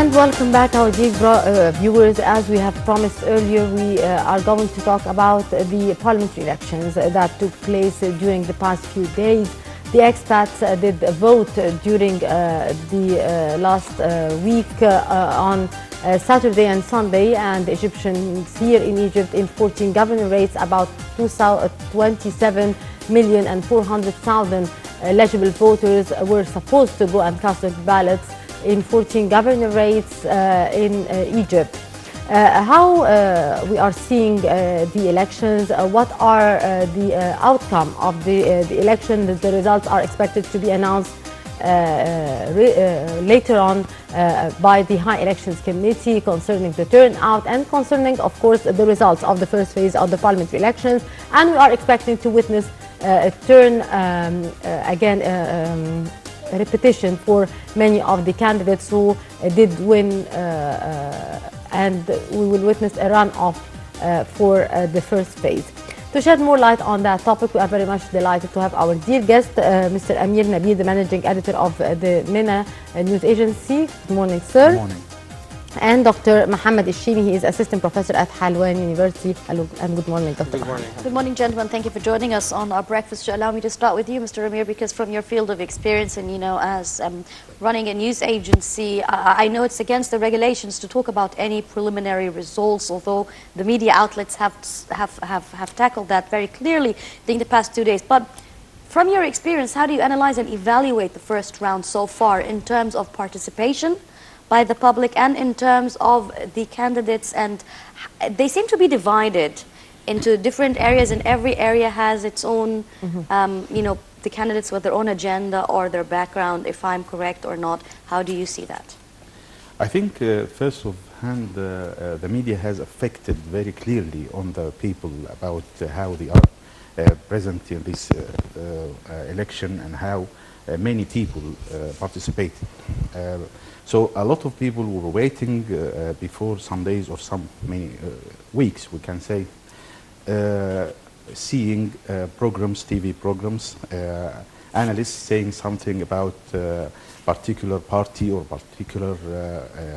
And welcome back, our dear viewers. As we have promised earlier, we are going to talk about the parliamentary elections that took place during the past few days. The expats did vote during the last week on Saturday and Sunday, and Egyptians here in Egypt in 14 governorates, about 27,400,000 eligible voters were supposed to go and cast their ballots in 14 governorates in Egypt. How we are seeing the elections, what are the outcome of the election? The results are expected to be announced later on by the High Elections Committee concerning the turnout and concerning, of course, the results of the first phase of the parliamentary elections. And we are expecting to witness a turn repetition for many of the candidates who did win, and we will witness a runoff for the first phase. To shed more light on that topic, we are very much delighted to have our dear guest, Mr. Amir Nabil, the managing editor of the MENA news agency. Good morning, sir. Good morning. And Dr. Mohamed El Chime, he is assistant professor at Halwan University. Hello and good morning, Dr. Good morning. Good morning, gentlemen. Thank you for joining us on our breakfast show. Allow me to start with you, Mr. Amir, because from your field of experience and, you know, as running a news agency, I know it's against the regulations to talk about any preliminary results, although the media outlets have tackled that very clearly during the past 2 days. But from your experience, how do you analyze and evaluate the first round so far in terms of participation by the public and in terms of the candidates? And they seem to be divided into different areas, and every area has its own, you know, the candidates with their own agenda or their background, if I'm correct or not. How do you see that? I think, first of hand, the media has affected very clearly on the people about how they are present in this election and how many people participate. So a lot of people were waiting before some days or many weeks, we can say, seeing programs, TV programs, analysts saying something about particular party or particular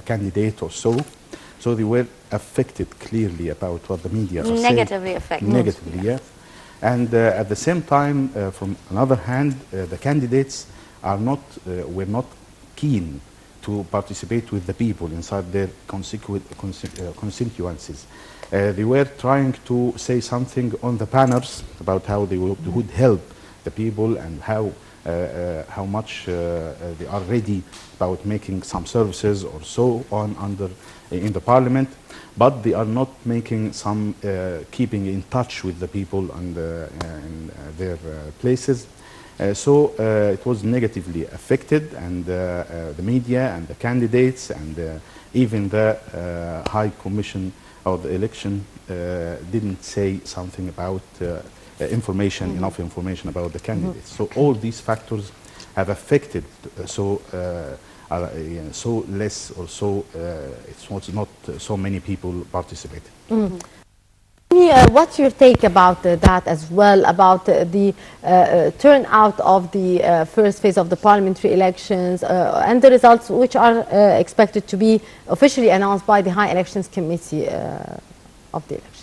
candidate or so. So they were affected clearly about what the media are Negatively saying. affected. Negatively, yeah. And at the same time, from another hand, the candidates are were not keen to participate with the people inside their constituencies. They were trying to say something on the banners about how they would help the people and how much they are ready about making some services or so on in the parliament, but they are not making some keeping in touch with the people and in their places. So it was negatively affected, and the media and the candidates and even the High Commission of the election didn't say something about enough information about the candidates. So all these factors have affected so less or so it was not so many people participated. What's your take about that as well, about the turnout of the first phase of the parliamentary elections and the results which are expected to be officially announced by the High Elections Committee of the elections?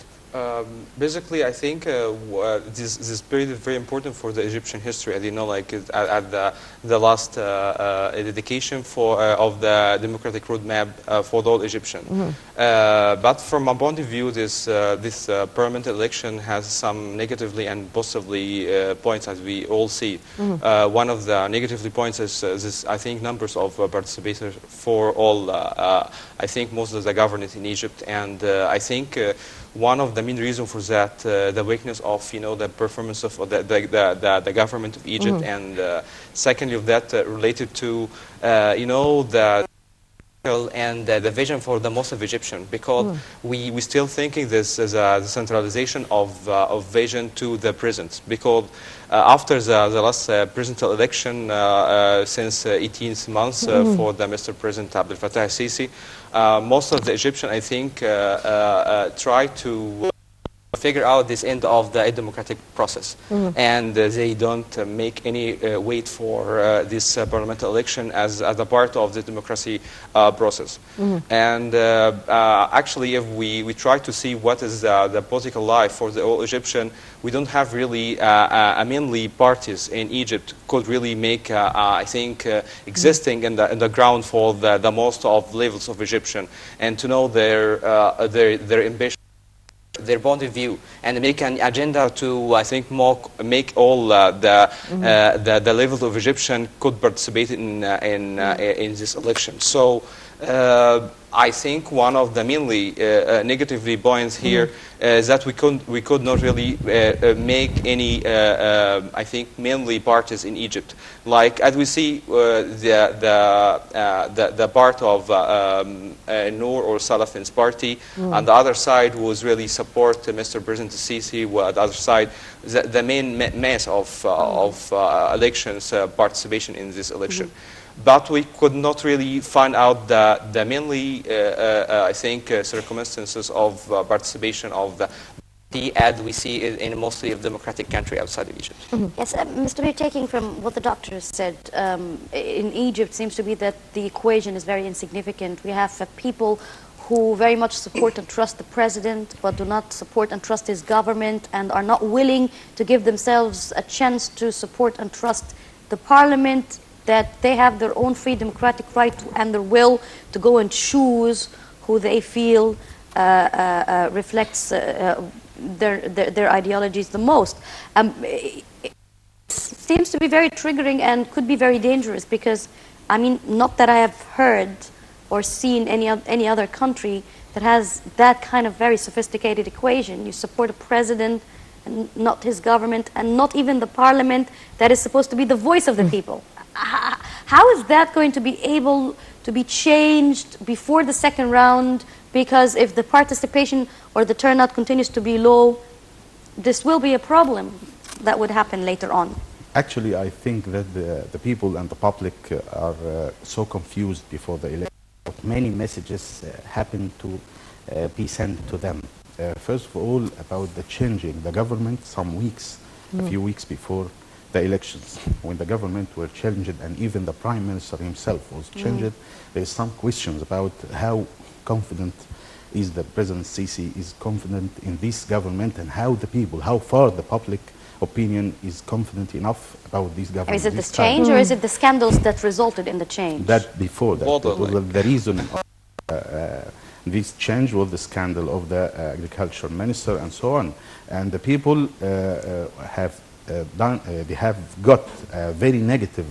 Basically, I think this period is very important for the Egyptian history. As you know, like at the last dedication of the democratic roadmap for the whole Egyptian. But from my point of view, this parliament election has some negatively and positively points, as we all see. One of the negatively points is this, I think, numbers of participators for all. I think most of the government in Egypt, and I think. One of the main reasons for that, the weakness of the performance of the government of Egypt, and secondly of that related to the and the vision for the most of Egyptian, because we still thinking this as a centralization of vision to the present, because after the last presidential election since 18 months for the Mr. President Abdel Fattah al-Sisi, most of the Egyptian, I think, try to figure out this end of the democratic process, and they don't make any wait for this parliamentary election as a part of the democracy process. And actually, if we try to see what is the political life for the all Egyptian, we don't have really mainly parties in Egypt could really make, I think, existing in the ground for the most of levels of Egyptian, and to know their ambition, their point of view, and make an agenda to, I think, make all the levels of Egyptian could participate in this election. So I think one of the mainly negatively points here is that we could not really make any, I think, mainly parties in Egypt. Like as we see the part of Noor or Salafin's party, and the other side was really support Mr. President Sisi. While the other side, the main mass of elections participation in this election. But we could not really find out the mainly, I think, circumstances of participation of the as we see it in mostly of democratic country outside of Egypt. Yes, Mr. Amir, taking from what the doctor said, in Egypt seems to be that the equation is very insignificant. We have people who very much support and trust the president, but do not support and trust his government, and are not willing to give themselves a chance to support and trust the parliament, that they have their own free democratic right and their will to go and choose who they feel reflects their ideologies the most. It seems to be very triggering and could be very dangerous, because, I mean, not that I have heard or seen any other country that has that kind of very sophisticated equation. You support a president and not his government, and not even the parliament that is supposed to be the voice of the people. How is that going to be able to be changed before the second round? Because if the participation or the turnout continues to be low, this will be a problem that would happen later on. Actually, I think that the people and the public are so confused before the election. Many messages happen to be sent to them. First of all, about the changing the government some weeks, a few weeks before the elections, when the government were changed and even the prime minister himself was changed. There's some questions about how confident is the President Sisi is confident in this government, and how the people, how far the public opinion is confident enough about this government. Is it this change, or is it the scandals that resulted in the change? That before that, the reason this change was the scandal of the agriculture minister and so on, and the people have they have got a very negative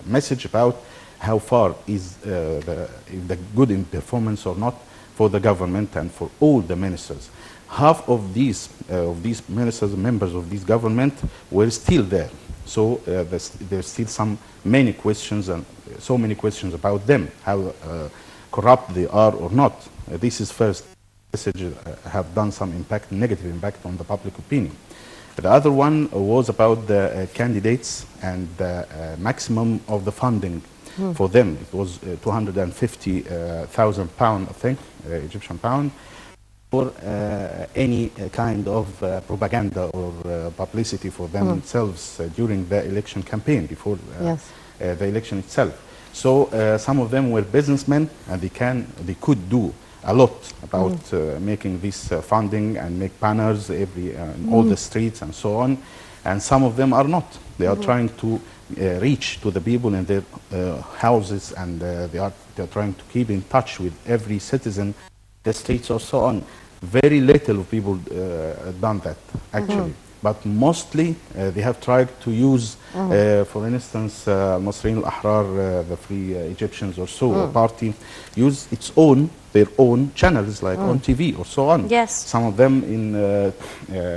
message about how far is the good in performance or not for the government and for all the ministers. Half of these ministers, members of this government, were still there. So there's still many questions, and so many questions about them, how corrupt they are or not. This is first message have done some impact, negative impact on the public opinion. The other one was about the candidates and the maximum of the funding for them. It was 250,000 pounds, I think, Egyptian pound, for any kind of propaganda or publicity for themselves during the election campaign, before the election itself. So some of them were businessmen, and they could do a lot about making this funding and make banners in all the streets and so on. And some of them are not. They are trying to reach to the people in their houses, and they're trying to keep in touch with every citizen, the streets or so on. Very little people done that, actually. But mostly they have tried to use, for instance, Masrin al-Ahrar, the Free Egyptians or so, party, use their own channels, like on TV or so on. Yes. Some of them in,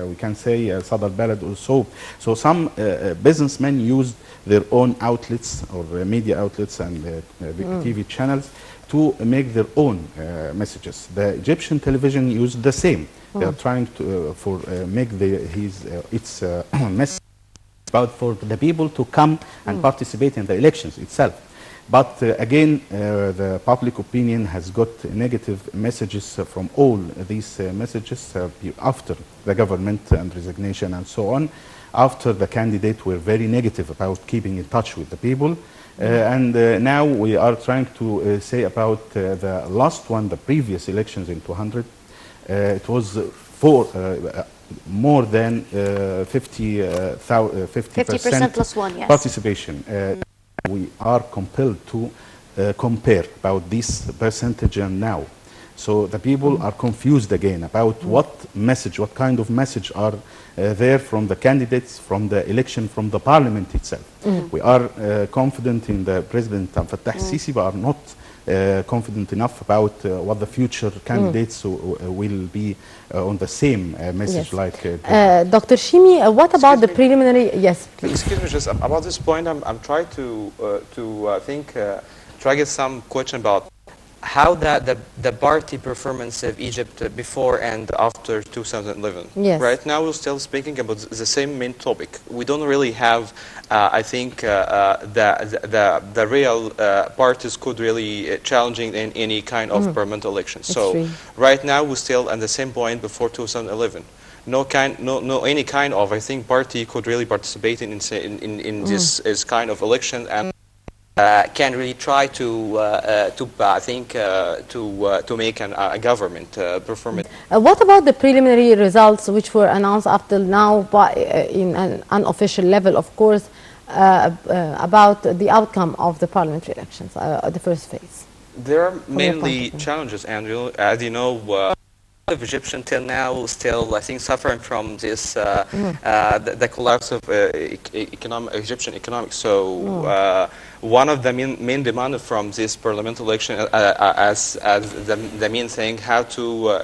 we can say, Sada al-Balad or so. So some businessmen used their own outlets or media outlets and TV channels to make their own messages. The Egyptian television used the same. They are trying to make its message about for the people to come and participate in the elections itself. But again, the public opinion has got negative messages from all these messages after the government and resignation and so on. After the candidate were very negative about keeping in touch with the people. And now we are trying to say about the last one, the previous elections in 200. It was more than 50% plus one, yes. participation. We are compelled to compare about this percentage and now. So the people are confused again about what message, what kind of message are there from the candidates, from the election, from the parliament itself. We are confident in the President Fattah Sisi, but are not confident enough about what the future candidates will be on the same message. Yes. Like Dr. Chime, what about the preliminary? Yes, please. Excuse me, just about this point, I'm trying to try to get some question about how the party performance of Egypt before and after 2011. Yes. Right now we're still speaking about the same main topic. We don't really have, I think, the real parties could really challenging in any kind of parliamentary election. So right now we're still at the same point before 2011. No any kind of, I think, party could really participate in this kind of election and can really try to make a government perform it. What about the preliminary results which were announced after now by, in an unofficial level, of course, about the outcome of the parliamentary elections, the first phase? There are mainly challenges, Andrew. As you know, of Egyptian till now still, I think, suffering from this the collapse of Egyptian economics. So one of the main demand from this parliamentary election, as the main thing, how to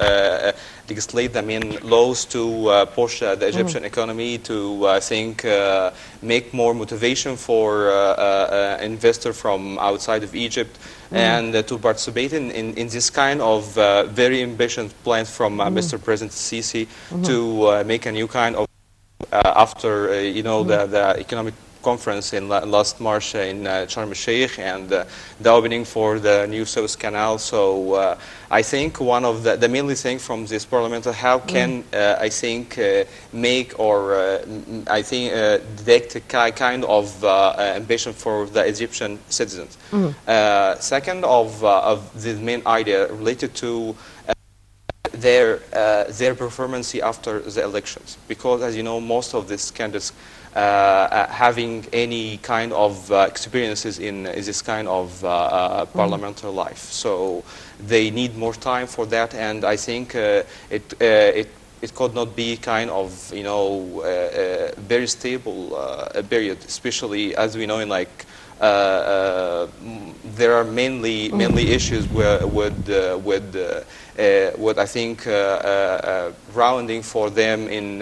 legislate the main laws to push the Egyptian economy to, I think, make more motivation for investor from outside of Egypt. And to participate in this kind of very ambitious plans from Mr. President Sisi to make a new kind of after the economic conference in last March in Sharm el-Sheikh and the opening for the new Suez Canal. So I think one of the mainly thing from this parliament, how can I think make or I think detect a kind of ambition for the Egyptian citizens. Second of the main idea related to their performance after the elections, because as you know, most of these candidates having any kind of experiences in this kind of parliamentary life, so they need more time for that, and I think it could not be kind of very stable period, especially as we know in like there are mainly issues with I think rounding for them in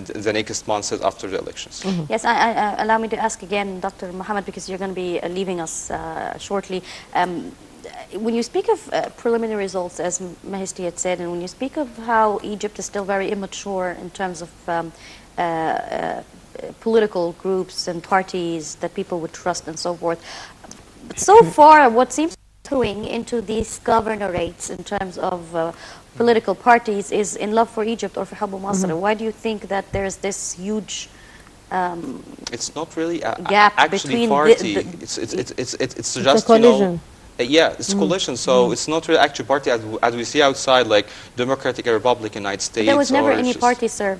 the next months after the elections. Yes, allow me to ask again, Dr. Mohamed, because you're going to be leaving us shortly. When you speak of preliminary results, as Mahisti had said, and when you speak of how Egypt is still very immature in terms of political groups and parties that people would trust and so forth, but so far what seems going into these governorates in terms of political parties is in love for Egypt or for Habu Masr. Why do you think that there's this huge it's not really a gap actually between party. It's just collision. Yeah, it's coalition. So it's not really actual party as we see outside, like Democratic Republic, United States. There was never or any just, party, sir.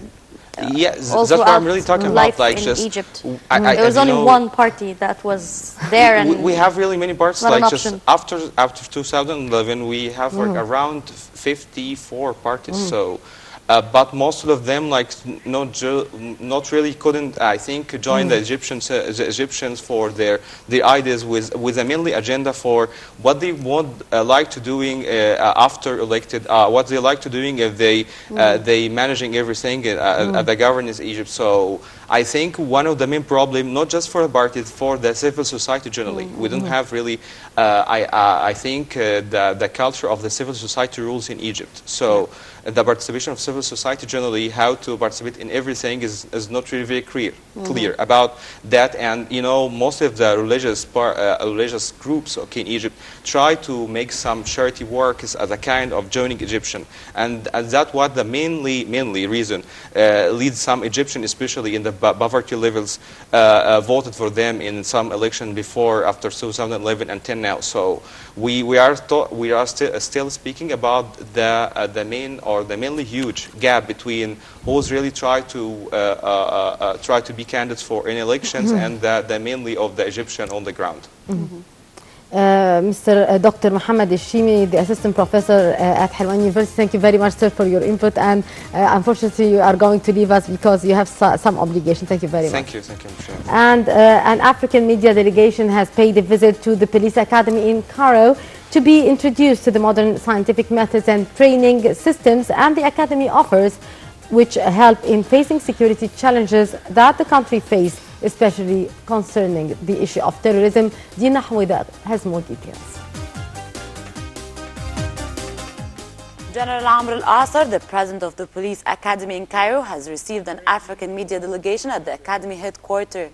Yeah, that's what I'm really talking about. Like in just Egypt. there was only one party that was there, and we have really many parties. not an Like just option. after 2011, we have like around 54 parties. So. But most of them, like, not really couldn't, I think, join the Egyptians for their ideas with a mainly agenda for what they would like to doing after elected, what they like to doing if they managing everything at the governance Egypt. So I think one of the main problems, not just for the party, for the civil society generally. We don't have really, I think, the culture of the civil society rules in Egypt. So the participation of civil society generally, how to participate in everything is not really very clear about that. And, you know, most of the religious groups, okay, in Egypt try to make some charity work as a kind of joining Egyptian. And that's what the mainly reason leads some Egyptian, especially in the poverty levels, voted for them in some election before, after 2011 until now. So we are still speaking about the mainly huge gap between who's really try to be candidates for any elections and the mainly of the Egyptian on the ground. Mr. Dr. Mohamed El Chime, the assistant professor at Helwan University, thank you very much, sir, for your input. And unfortunately, you are going to leave us because you have some obligation. Thank you very much. Thank you, Bshara. And an African media delegation has paid a visit to the police academy in Cairo to be introduced to the modern scientific methods and training systems and the academy offers, which help in facing security challenges that the country face, especially concerning the issue of terrorism. Dina has more details. General Amir Al-Asr, the president of the police academy in Cairo, has received an African media delegation at the academy headquarters.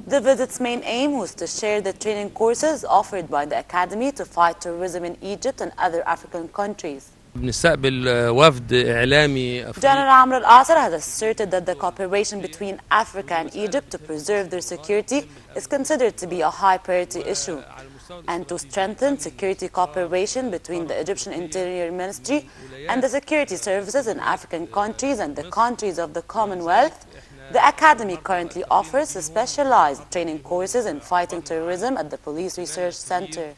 The visit's main aim was to share the training courses offered by the academy to fight terrorism in Egypt and other African countries. بنستقبل وفد إعلامي. General Amir Al-Asr has asserted that the cooperation between Africa and Egypt to preserve their security is considered to be a high priority issue, and to strengthen security cooperation between the Egyptian Interior Ministry and the security services in African countries and the countries of the Commonwealth. The academy currently offers specialized training courses in fighting terrorism at the Police Research Center.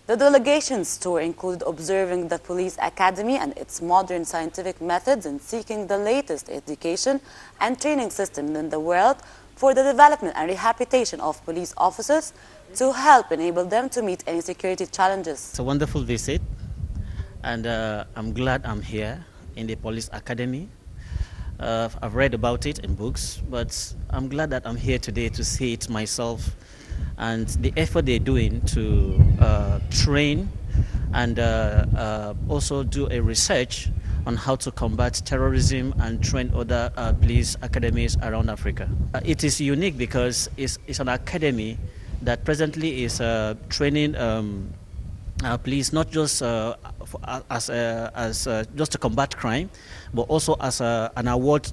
The delegation's tour included observing the police academy and its modern scientific methods in seeking the latest education and training system in the world for the development and rehabilitation of police officers to help enable them to meet any security challenges. It's a wonderful visit, and I'm glad I'm here in the police academy. I've read about it in books, but I'm glad that I'm here today to see it myself, and the effort they're doing to train and also do a research on how to combat terrorism and train other police academies around Africa. It is unique because it's an academy that presently is training police not just just to combat crime, but also as an award,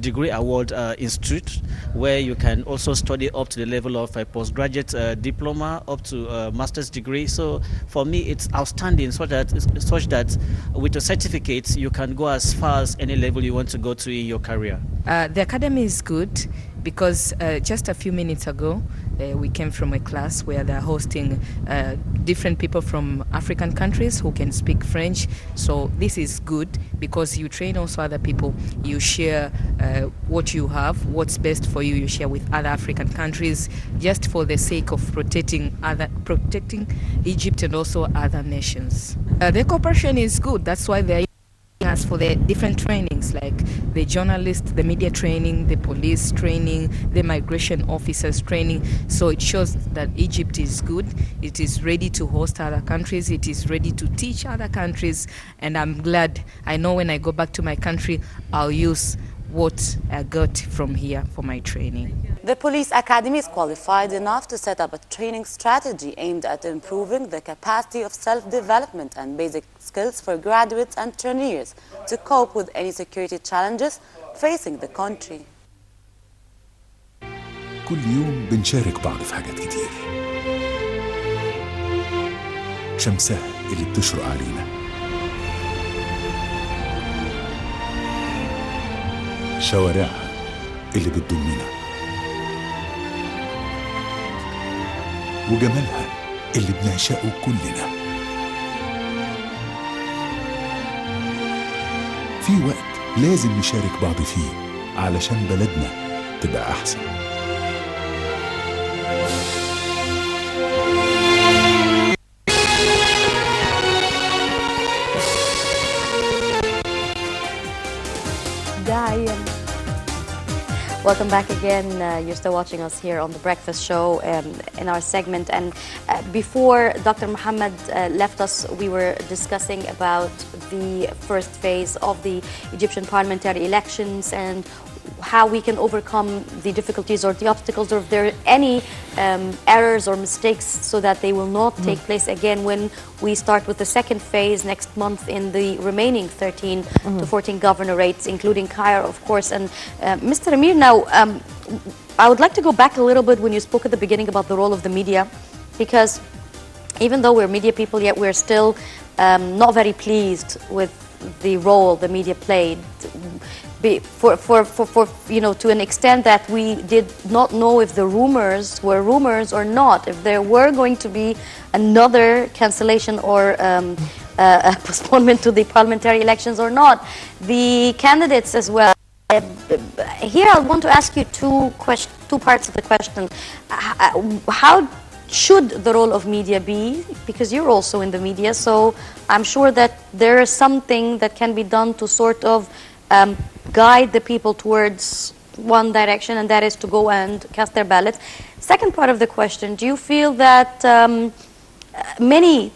degree award institute, where you can also study up to the level of a postgraduate diploma up to a master's degree. So for me, it's outstanding, such that with a certificate you can go as far as any level you want to go to in your career. The academy is good because just a few minutes ago we came from a class where they're hosting different people from African countries who can speak French. So this is good because you train also other people. You share what you have, what's best for you, you share with other African countries just for the sake of protecting Egypt and also other nations. The cooperation is good. That's why they're us for the different trainings like the journalist, the media training, the police training, the migration officers training. So it shows that Egypt is good. It is ready to host other countries. It is ready to teach other countries. And I'm glad. I know when I go back to my country, I'll use what I got from here for my training. The police academy is qualified enough to set up a training strategy aimed at improving the capacity of self-development and basic skills for graduates and trainees to cope with any security challenges facing the country. كل يوم بنشارك بعض في حاجات كتير. شمسها اللي بتشرق علينا، شوارعها اللي بتضمنا، وجمالها اللي بنعشقه كلنا. في وقت لازم نشارك بعض فيه علشان بلدنا تبقى أحسن. Welcome back again. You're still watching us here on The Breakfast Show in our segment. And before Dr. Mohamed left us, we were discussing about the first phase of the Egyptian parliamentary elections and how we can overcome the difficulties or the obstacles, or if there are any errors or mistakes, so that they will not take place again when we start with the second phase next month in the remaining 13 to 14 governorates, including Cairo, of course. And Mr. Amir, now I would like to go back a little bit when you spoke at the beginning about the role of the media, because even though we're media people, yet we're still not very pleased with the role the media played. To an extent that we did not know if the rumors were rumors or not, if there were going to be another cancellation or a postponement to the parliamentary elections or not. The candidates as well. Here I want to ask you two parts of the question. How should the role of media be? Because you're also in the media, so I'm sure that there is something that can be done to sort of guide the people towards one direction, and that is to go and cast their ballots. Second part of the question, do you feel that many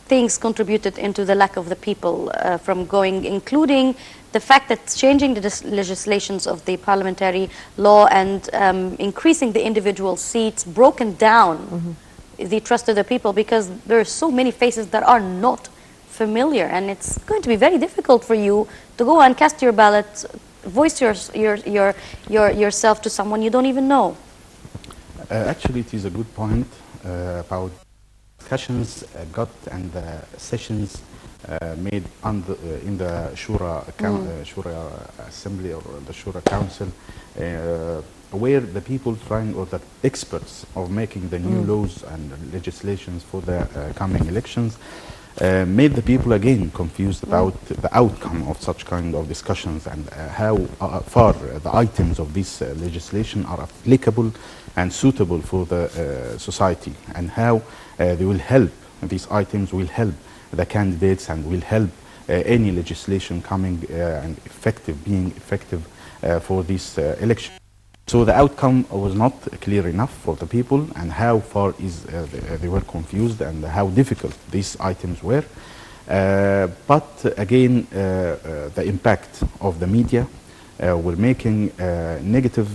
things contributed into the lack of the people from going, including the fact that changing the legislations of the parliamentary law and increasing the individual seats broken down the trust of the people, because there are so many faces that are not familiar, and it's going to be very difficult for you to go and cast your ballot, voice yourself to someone you don't even know. Actually, it is a good point about discussions and sessions made in the Shura Assembly or the Shura Council, where the people trying, or the experts of making the new laws and legislations for the coming elections, made the people again confused about the outcome of such kind of discussions, and how far the items of this legislation are applicable and suitable for the society, and how they will help, these items will help the candidates and will help any legislation coming and being effective for this election. So the outcome was not clear enough for the people, and how far they were confused, and how difficult these items were. But again, the impact of the media were making negative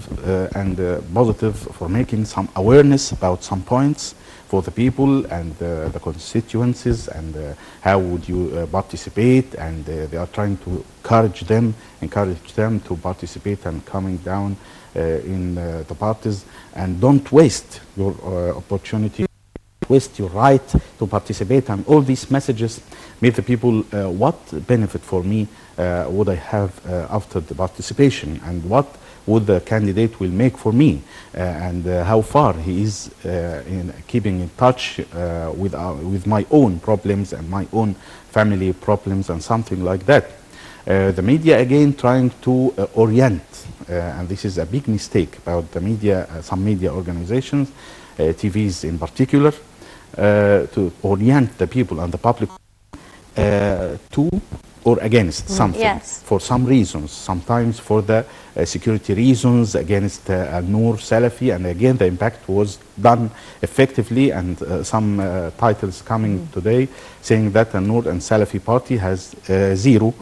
and positive, for making some awareness about some points for the people and the constituencies, and how would you participate, and they are trying to encourage them to participate and coming down in the parties, and don't waste your opportunity, waste your right to participate. And all these messages made the people, what benefit for me would I have after the participation, and what would the candidate will make for me, and how far he is in keeping in touch with my own problems and my own family problems, and something like that. The media again trying to orient, and this is a big mistake about the media, some media organizations, TVs in particular, to orient the people and the public to or against something, for some reasons, sometimes for the security reasons, against Noor Salafi, and again the impact was done effectively, and some titles coming today saying that a Noor and Salafi party has zero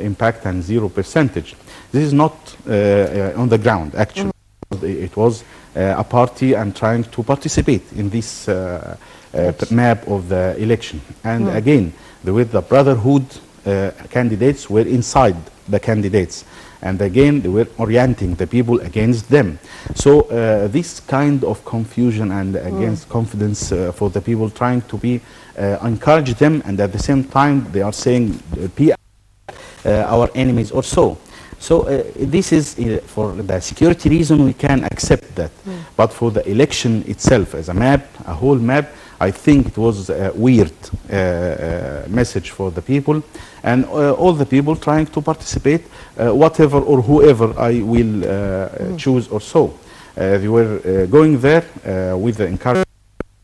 impact and 0%. This is not on the ground, actually. It was a party and trying to participate in this map of the election. And again, with the brotherhood, candidates were inside the candidates, and again they were orienting the people against them. So this kind of confusion and against confidence for the people, trying to be encourage them, and at the same time they are saying be our enemies or so. So this is for the security reason we can accept that, but for the election itself as a map, a whole map, I think it was a weird message for the people, and all the people trying to participate, whatever or whoever I will choose or so. They were going there with the encouragement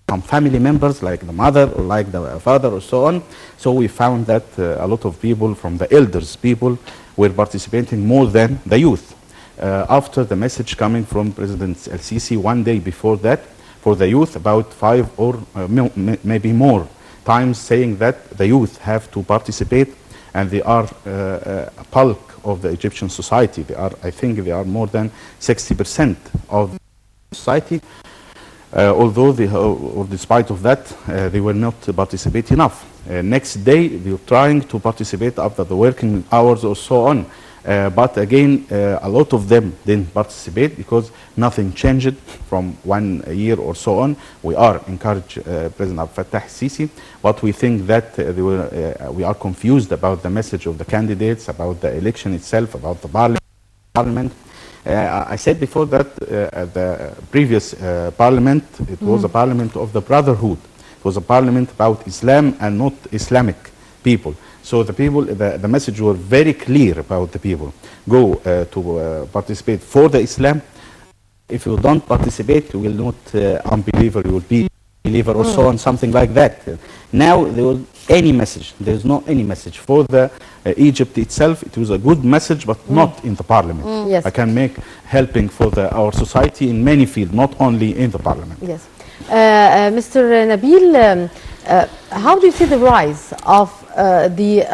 from family members, like the mother or like the father or so on. So we found that a lot of people from the elders people were participating more than the youth. after the message coming from President El-Sisi 1 day before that for the youth, about 5 or maybe more times, saying that the youth have to participate, and they are a bulk of the Egyptian society. They are, I think they are more than 60% of society. Although despite of that, they will not participate enough. Next day, they were trying to participate after the working hours or so on. But again, a lot of them didn't participate because nothing changed from 1 year or so on. We are encouraged President Abdel Fattah el-Sisi, but we think that we are confused about the message of the candidates, about the election itself, about the parliament. I said before that the previous parliament, it was a parliament of the brotherhood. It was a parliament about Islam and not Islamic people. So the people, the message was very clear about the people. Go to participate for the Islam. If you don't participate, you will not unbeliever, you will be believer or so on, something like that. Now there was any message. There is no any message. For the Egypt itself, it was a good message, but not in the parliament. Yes. I can make helping for our society in many fields, not only in the parliament. Yes. Mr. Nabil, how do you see the rise of the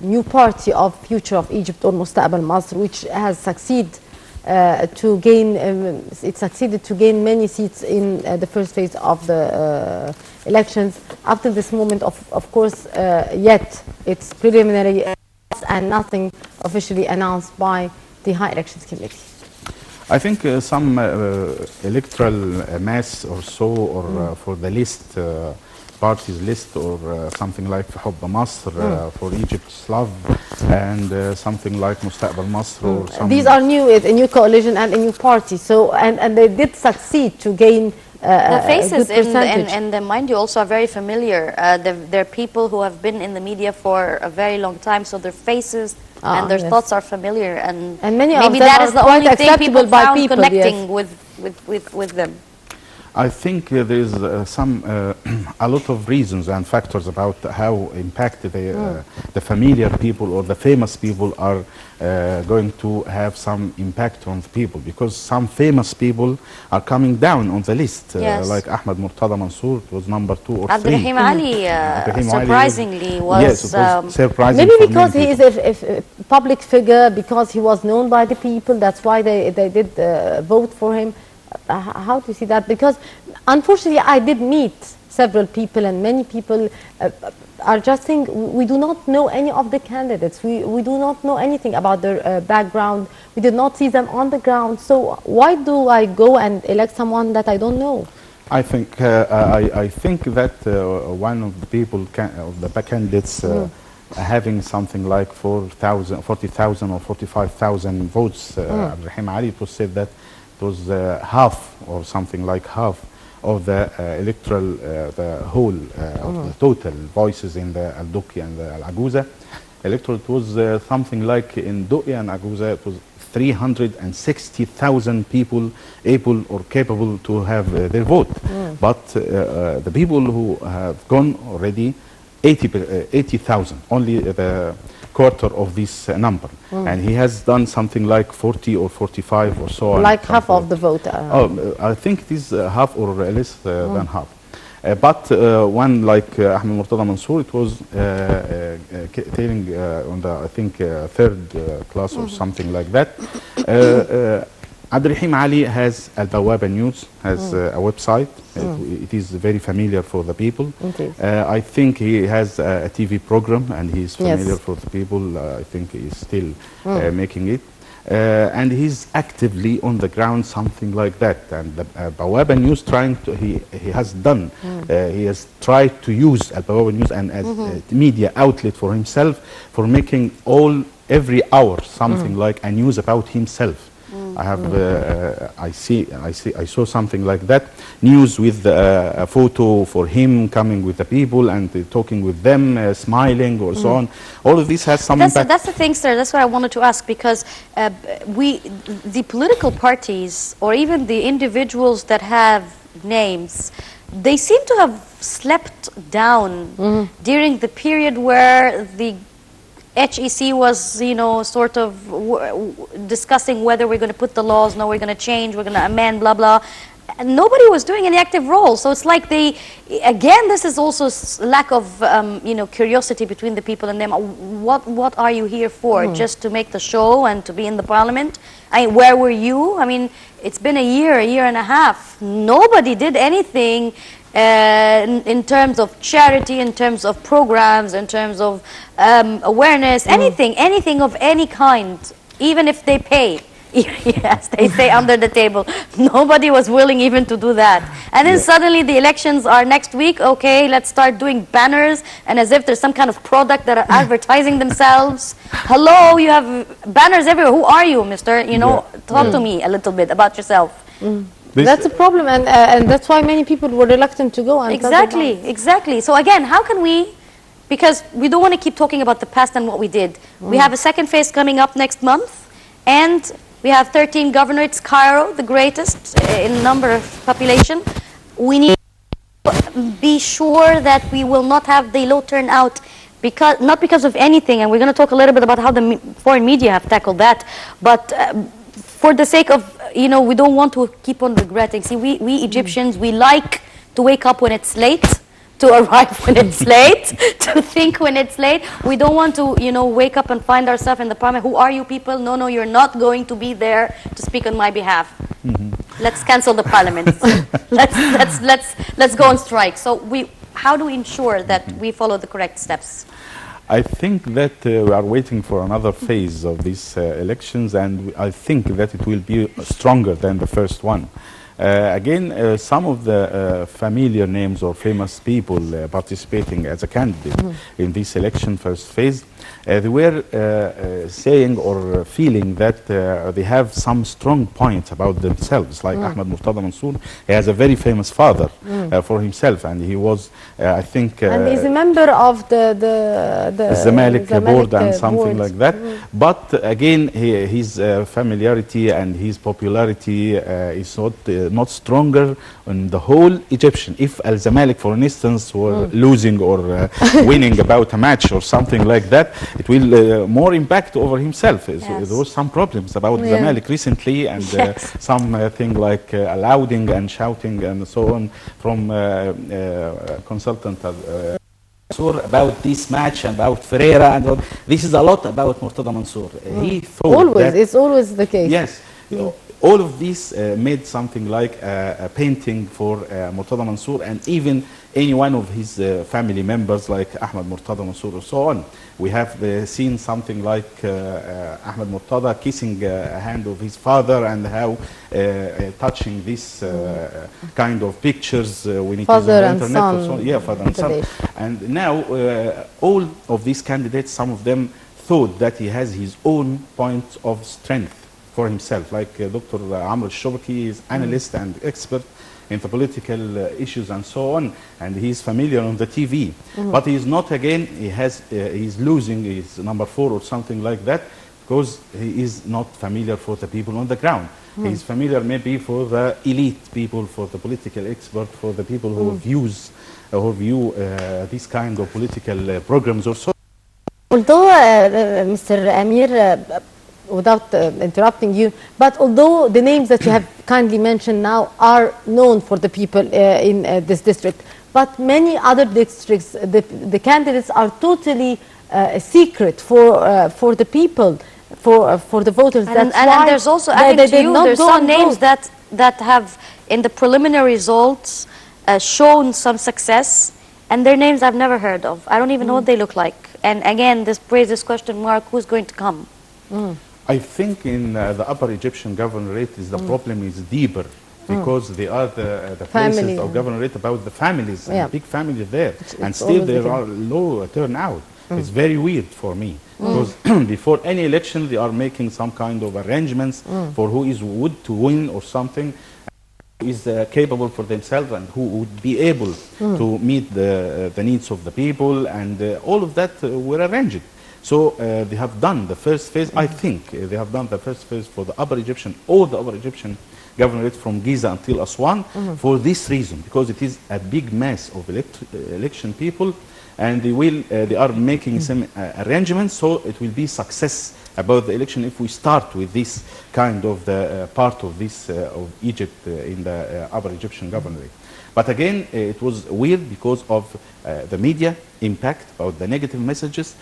new party of Future of Egypt or Mustaqbal Masr, which has succeeded to gain, it succeeded to gain many seats in the first phase of the elections. After this moment, of course, yet it's preliminary and nothing officially announced by the High Elections Committee. I think some electoral mass or so, or for the list, parties list, or something like حب مصر for Egypt's love, and something like Mustaqbal Masr or something. These are new, a new coalition and a new party. So and they did succeed to gain the faces a good percentage. in the mind you also are very familiar. They're people who have been in the media for a very long time, so their faces and their thoughts are familiar, and many maybe of them that are is the quite only thing people acceptable by found people, connecting yes. with them. I think there is a lot of reasons and factors about how impacted the familiar people or the famous people are going to have some impact on the people, because some famous people are coming down on the list, Yes. like Ahmed Murtada Mansour was number 2 or 3. Abdurrahim Ali, surprisingly, was, yes, it was surprising. Maybe because he is a public figure, because he was known by the people, that's why they did vote for him. How do you see that? Because unfortunately I did meet several people, and many people are just saying we do not know any of the candidates. We do not know anything about their background. We did not see them on the ground. So why do I go and elect someone that I don't know? I think I think that one of the people of the candidates having something like 40,000 or 45,000 votes. Abdurrahim Ali, it was said that it was half or something like half of the electoral, the whole of the total voices in the Al-Duqi and the Al-Aguza electoral. It was something like in Duqi and Aguza, it was 360,000 people able or capable to have their vote. But the people who have gone already, 80,000, only the quarter of this number, and he has done something like 40 or 45 or so on. Like half of the vote. I think it is half or less than half. But one like Ahmed Murtada Mansour, it was telling on the, I think, third class or something like that. Abdurrahim Ali has Al-Bawaba News, has a website. It is very familiar for the people. I think he has a TV program, and he is familiar for the people. I think he is still making it. And he's actively on the ground, something like that. And the Bawaba News he has done, he has tried to use Al-Bawaba News and as a media outlet for himself, for making every hour something like a news about himself. I have, I saw something like that, news with a photo for him coming with the people and talking with them, smiling or so on. All of this has some impact. That's the thing, sir. That's what I wanted to ask, because the political parties or even the individuals that have names, they seem to have slept down during the period where the HEC was, you know, sort of discussing whether we're going to put the laws, no, we're going to change, we're going to amend, blah, blah. And nobody was doing any active role. So it's like they, again, this is also lack of, you know, curiosity between the people and them. What are you here for? Just to make the show and to be in the parliament? I mean, where were you? I mean, it's been a year and a half. Nobody did anything in terms of charity, in terms of programs, in terms of awareness, anything of any kind, even if they pay. Yes, they say under the table. Nobody was willing even to do that. And then suddenly the elections are next week. Okay, let's start doing banners, and as if there's some kind of product that are advertising themselves. Hello, you have banners everywhere. Who are you, mister? You know, talk to me a little bit about yourself. That's a problem, and that's why many people were reluctant to go. And Exactly. So again, how can we, because we don't want to keep talking about the past and what we did. We have a second phase coming up next month, and we have 13 governorates, Cairo, the greatest in number of population. We need to be sure that we will not have the low turnout, not because of anything, and we're going to talk a little bit about how the foreign media have tackled that, but for the sake of, you know, we don't want to keep on regretting. See, we Egyptians, we like to wake up when it's late, to arrive when it's late, to think when it's late. We don't want to, you know, wake up and find ourselves in the parliament. Who are you people? No, you're not going to be there to speak on my behalf. Let's cancel the parliament. let's go on strike. So how do we ensure that we follow the correct steps? I think that we are waiting for another phase of these elections, and I think that it will be stronger than the first one. Again, some of the familiar names or famous people participating as a candidate in this election first phase, they were saying or feeling that they have some strong points about themselves, like Ahmed Murtada Mansour. He has a very famous father for himself, and he was, I think... and he's a member of the Zamalek board and something like that. But again, his familiarity and his popularity is not stronger in the whole Egyptian. If Al Zamalek, for instance, were losing or winning about a match or something like that, it will more impact over himself. There was some problems about Zamalek recently, and something like allowing and shouting and so on from consultant about this match, about Ferreira, and all. This is a lot about Murtada Mansour. He thought it's always the case. Yes. All of these made something like a painting for Murtada Mansour, and even any one of his family members like Ahmed Murtada Mansour or so on. We have seen something like Ahmed Murtada kissing a hand of his father, and how touching this kind of pictures when it is on the internet. Or so. Yeah, father and son. And now all of these candidates, some of them thought that he has his own point of strength for himself, like Dr. Amr al-Shobaki is analyst and expert in the political issues and so on, and he's familiar on the TV. But he's not, again, he's losing his number 4 or something like that, because he is not familiar for the people on the ground. He's familiar maybe for the elite people, for the political expert, for the people who view this kind of political programs or so. Although, Mr. Amir, without interrupting you, but although the names that you have kindly mentioned now are known for the people in this district, but many other districts, the candidates are totally secret for the people, for the voters. And there's also, adding to you, there's some names that have, in the preliminary results, shown some success, and their names I've never heard of. I don't even know what they look like. And again, this raises question mark, who's going to come? I think in the upper Egyptian governorate the problem is deeper, because they are the places of governorate about the families, and big families there, and still there are low turnout. It's very weird for me, because before any election they are making some kind of arrangements for who would to win or something, who is capable for themselves and who would be able to meet the needs of the people, and all of that were arranged. So they have done the first phase. I think they have done the first phase for the Upper Egyptian, all the Upper Egyptian governorate from Giza until Aswan for this reason, because it is a big mass of election people, and they are making some arrangements, so it will be success about the election if we start with this kind of the part of this of Egypt in the Upper Egyptian Governorate. But again, it was weird because of the media impact, about the negative messages.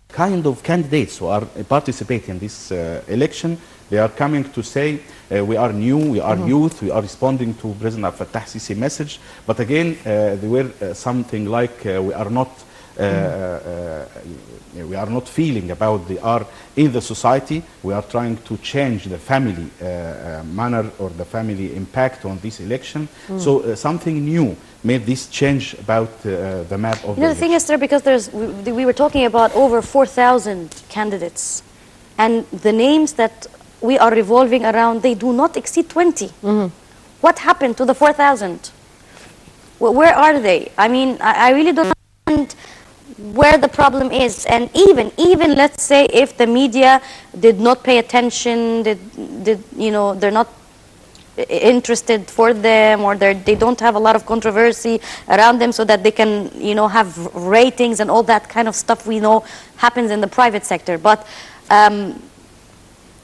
Kind of candidates who are participating in this election, they are coming to say we are new, we are youth, we are responding to President Abdel Fattah Sisi message. But again, they were something like we are not feeling about they are in the society. We are trying to change the family manner or the family impact on this election. So something new made this change about the map of the thing is, sir, because we were talking about over 4,000 candidates, and the names that we are revolving around, they do not exceed 20. What happened to the 4,000? Where are they? I mean, I really don't understand where the problem is. And even let's say if the media did not pay attention, they're not interested for them, or they don't have a lot of controversy around them so that they can have ratings and all that kind of stuff we know happens in the private sector. But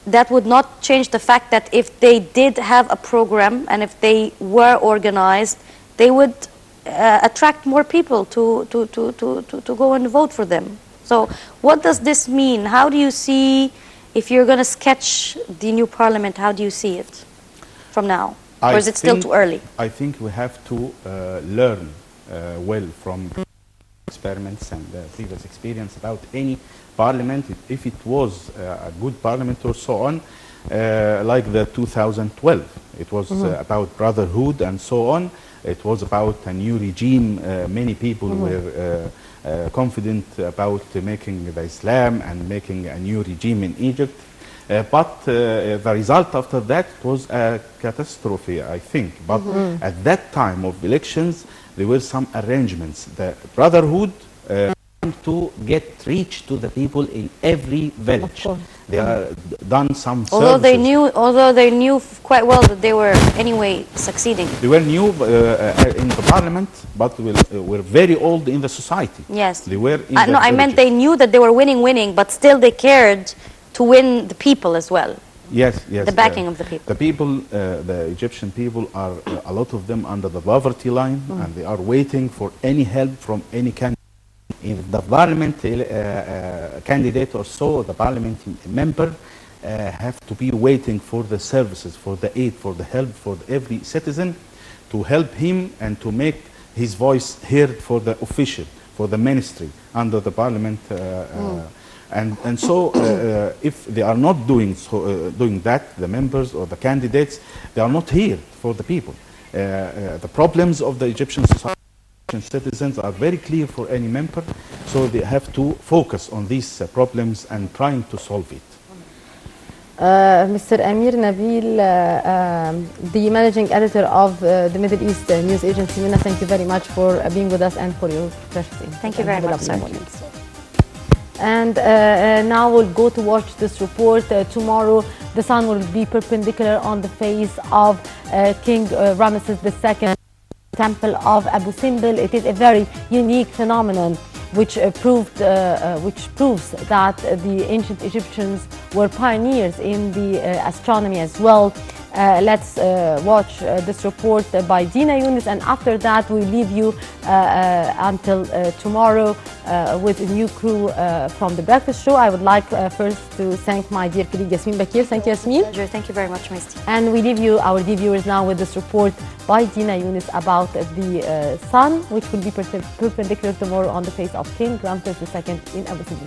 that would not change the fact that if they did have a program and if they were organized, they would attract more people to go and vote for them. So what does this mean? How do you see, if you're going to sketch the new parliament, how do you see it from now? Or is it still too early? I think we have to learn well from experiments and previous experience about any parliament, if it was a good parliament or so on, like the 2012. It was about brotherhood and so on. It was about a new regime. Many people were confident about making the Islam and making a new regime in Egypt. But the result after that was a catastrophe, I think. But at that time of elections, there were some arrangements. The brotherhood to get reach to the people in every village. They are done some services. Although they knew quite well that they were anyway succeeding. They were new in the parliament, but were very old in the society. Yes. They were in no, I meant they knew that they were winning, but still they cared to win the people as well. Yes, yes. The backing of the people. The people, the Egyptian people are, a lot of them under the poverty line, and they are waiting for any help from any candidate. If the parliament candidate or so, the parliament member have to be waiting for the services, for the aid, for the help for every citizen, to help him and to make his voice heard for the official, for the ministry under the parliament. And so if they are not doing that, the members or the candidates, they are not here for the people. The problems of the Egyptian society, citizens are very clear for any member, so they have to focus on these problems and trying to solve it. Mr. Amir Nabil, the managing editor of the Middle East news agency, Mina, thank you very much for being with us and for your precious insight. Thank you very much, sir. And now we'll go to watch this report. Tomorrow, the sun will be perpendicular on the face of King Ramesses II. Temple of Abu Simbel. It is a very unique phenomenon which proves that the ancient Egyptians were pioneers in the astronomy as well. Let's watch this report by Dina, and after that we leave you until tomorrow with a new crew from the breakfast show. I would like first to thank my dear colleague Yasmeen Bekir. Thank you, Yasmeen. Pleasure. Thank you very much, Maisti. And we leave you, our viewers, now with this report by Dina about the sun, which will be perpendicular tomorrow on the face of King Ramesses II in Abu Simbel.